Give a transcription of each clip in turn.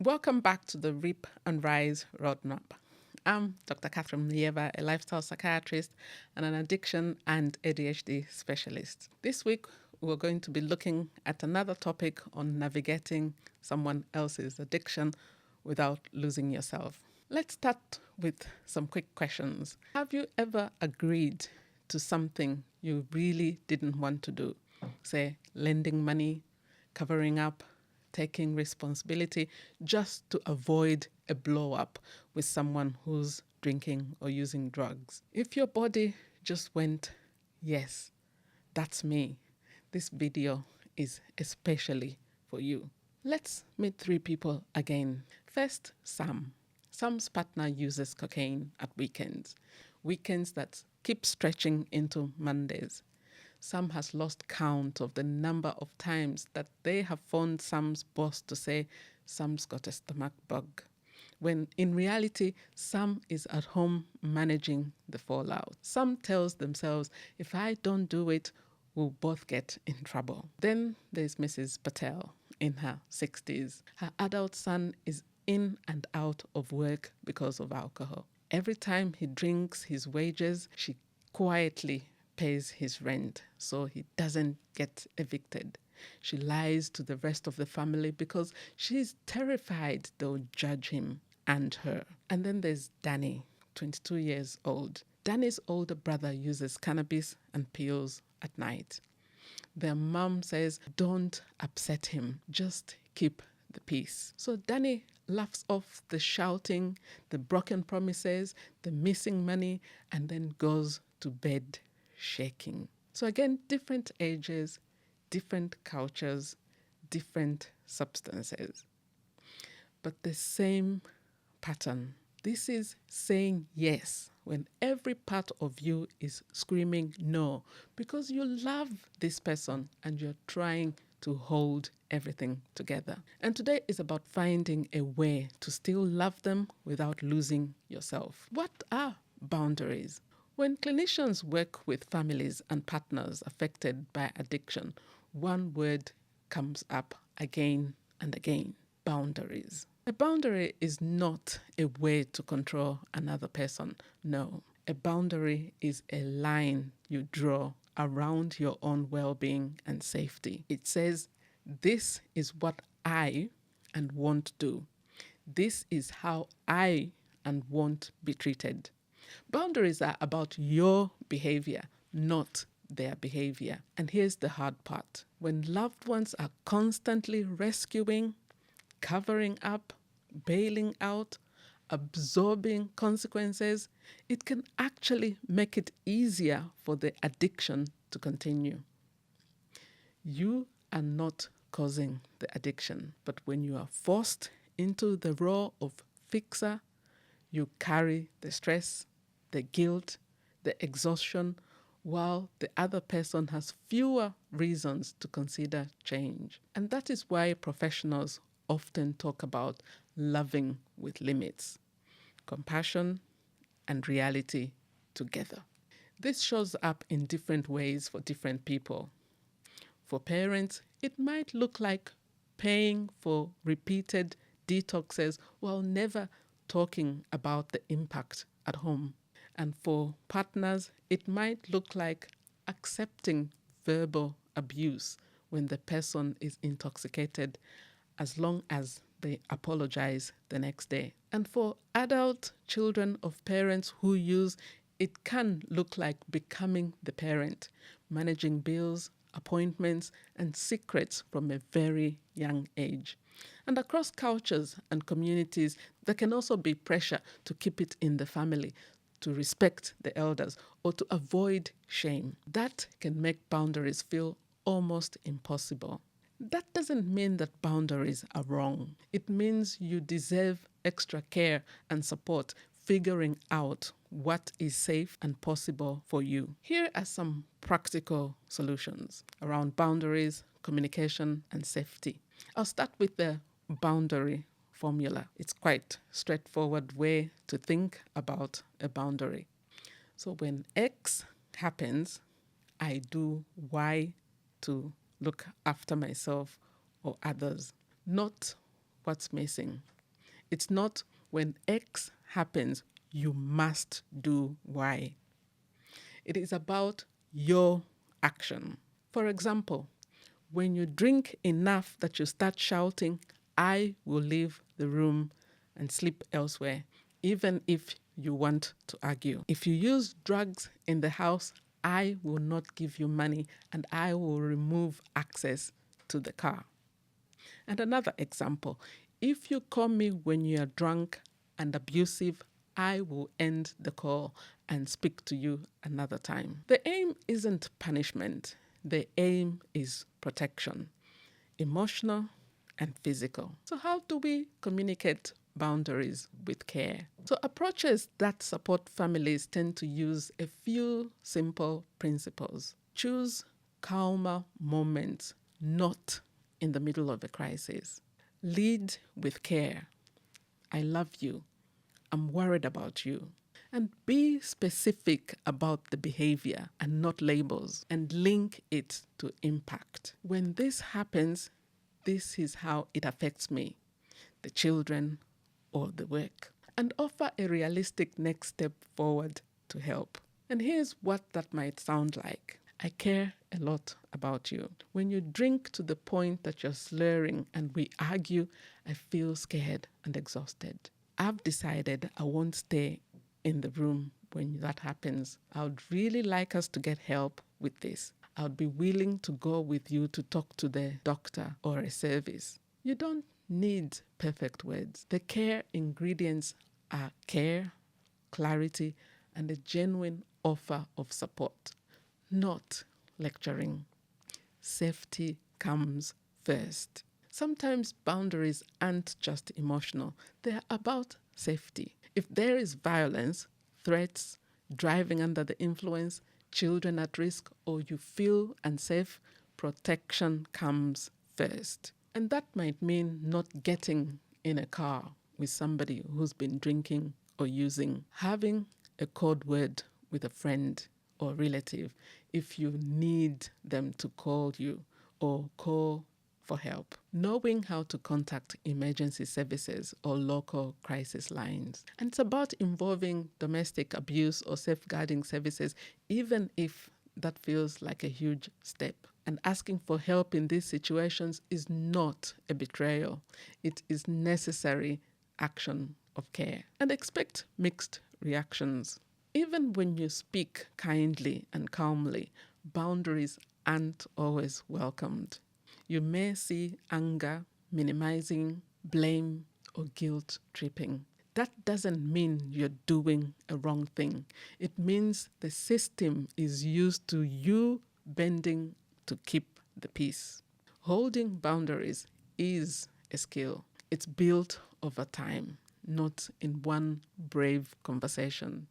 Welcome back to the Reap and Rise Roadmap. I'm Dr Cathy Muyeba, a lifestyle psychiatrist and an addiction and ADHD specialist. This week, we're going to be looking at another topic on navigating someone else's addiction without losing yourself. Let's start with some quick questions. Have you ever agreed to something you really didn't want to do? Say, lending money, covering up, taking responsibility just to avoid a blow up with someone who's drinking or using drugs. If your body just went, yes, that's me, this video is especially for you. Let's meet three people again. First, Sam. Sam's partner uses cocaine at weekends that keep stretching into Mondays. Sam has lost count of the number of times that they have phoned Sam's boss to say Sam's got a stomach bug, when in reality, Sam is at home managing the fallout. Sam tells themselves, if I don't do it, we'll both get in trouble. Then there's Mrs. Patel in her 60s. Her adult son is in and out of work because of alcohol. Every time he drinks his wages, she quietly pays his rent so he doesn't get evicted. She lies to the rest of the family because she's terrified they'll judge him and her. And then there's Danny, 22 years old. Danny's older brother uses cannabis and pills at night. Their mom says, don't upset him, just keep the peace. So Danny laughs off the shouting, the broken promises, the missing money, and then goes to bed shaking. So again, different ages, different cultures, different substances, but the same pattern. This is saying yes when every part of you is screaming no because you love this person and you're trying to hold everything together. And today is about finding a way to still love them without losing yourself. What are boundaries? When clinicians work with families and partners affected by addiction, one word comes up again and again: boundaries. A boundary is not a way to control another person. No. A boundary is a line you draw around your own well-being and safety. It says, this is what I and won't do. This is how I and won't be treated. Boundaries are about your behavior, not their behavior. And here's the hard part. When loved ones are constantly rescuing, covering up, bailing out, absorbing consequences, it can actually make it easier for the addiction to continue. You are not causing the addiction, but when you are forced into the role of fixer, you carry the stress, the guilt, the exhaustion, while the other person has fewer reasons to consider change. And that is why professionals often talk about loving with limits, compassion and reality together. This shows up in different ways for different people. For parents, it might look like paying for repeated detoxes while never talking about the impact at home. And for partners, it might look like accepting verbal abuse when the person is intoxicated, as long as they apologize the next day. And for adult children of parents who use, it can look like becoming the parent, managing bills, appointments, and secrets from a very young age. And across cultures and communities, there can also be pressure to keep it in the family, to respect the elders, or to avoid shame. That can make boundaries feel almost impossible. That doesn't mean that boundaries are wrong. It means you deserve extra care and support, figuring out what is safe and possible for you. Here are some practical solutions around boundaries, communication, and safety. I'll start with the boundary formula. It's quite a straightforward way to think about a boundary. So when X happens, I do Y to look after myself or others, not what's missing. It's not when X happens, you must do Y. It is about your action. For example, when you drink enough that you start shouting, I will leave the room and sleep elsewhere, even if you want to argue. If you use drugs in the house, I will not give you money and I will remove access to the car. And another example, if you call me when you are drunk and abusive, I will end the call and speak to you another time. The aim isn't punishment. The aim is protection, emotional and physical. So how do we communicate boundaries with care? So approaches that support families tend to use a few simple principles. Choose calmer moments, not in the middle of a crisis. Lead with care. I love you. I'm worried about you. And be specific about the behavior and not labels, and link it to impact. When this happens, this is how it affects me, the children, or the work. And offer a realistic next step forward to help. And here's what that might sound like. I care a lot about you. When you drink to the point that you're slurring and we argue, I feel scared and exhausted. I've decided I won't stay in the room when that happens. I would really like us to get help with this. I would be willing to go with you to talk to the doctor or a service. You don't need perfect words. The care ingredients are care, clarity, and a genuine offer of support, not lecturing. Safety comes first. Sometimes boundaries aren't just emotional, they're about safety. If there is violence, threats, driving under the influence, children at risk, or you feel unsafe, protection comes first. And that might mean not getting in a car with somebody who's been drinking or using, having a code word with a friend or relative if you need them to call you or call for help. Knowing how to contact emergency services or local crisis lines. And it's about involving domestic abuse or safeguarding services, even if that feels like a huge step. And asking for help in these situations is not a betrayal. It is necessary action of care. And expect mixed reactions. Even when you speak kindly and calmly, boundaries aren't always welcomed. You may see anger, minimizing, blame, or guilt tripping. That doesn't mean you're doing a wrong thing. It means the system is used to you bending to keep the peace. Holding boundaries is a skill. It's built over time, not in one brave conversation.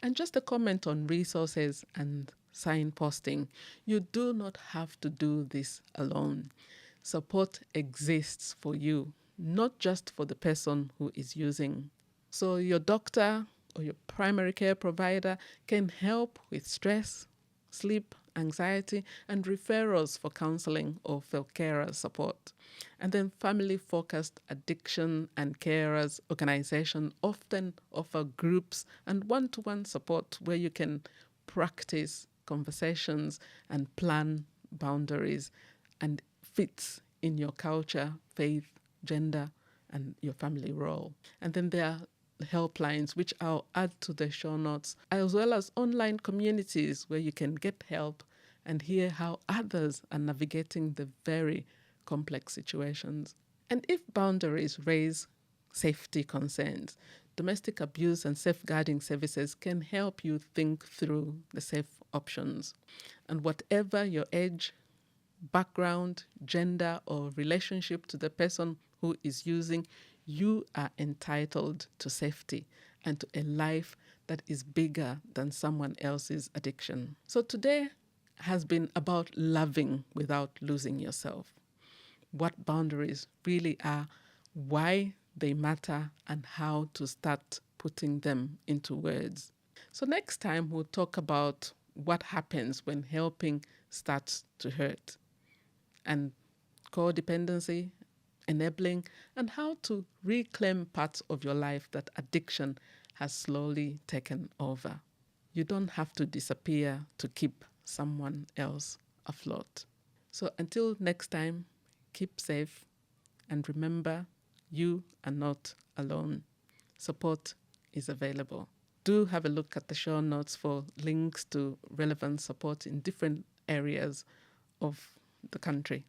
And just a comment on resources and signposting. You do not have to do this alone. Support exists for you, not just for the person who is using. So your doctor or your primary care provider can help with stress, sleep, anxiety, and referrals for counseling or for carer support. And then family-focused addiction and carers organization often offer groups and one-to-one support where you can practice conversations and plan boundaries and fits in your culture, faith, gender, and your family role. And then there are helplines, which I'll add to the show notes, as well as online communities where you can get help and hear how others are navigating the very complex situations. And if boundaries raise safety concerns, domestic abuse and safeguarding services can help you think through the safe options. And whatever your age, background, gender, or relationship to the person who is using, you are entitled to safety and to a life that is bigger than someone else's addiction. So today has been about loving without losing yourself. What boundaries really are, why they matter, and how to start putting them into words. So next time we'll talk about what happens when helping starts to hurt, and codependency enabling, and how to reclaim parts of your life that addiction has slowly taken over. You don't have to disappear to keep someone else afloat. So until next time, keep safe and remember, you are not alone. Support is available. Do have a look at the show notes for links to relevant support in different areas of the country.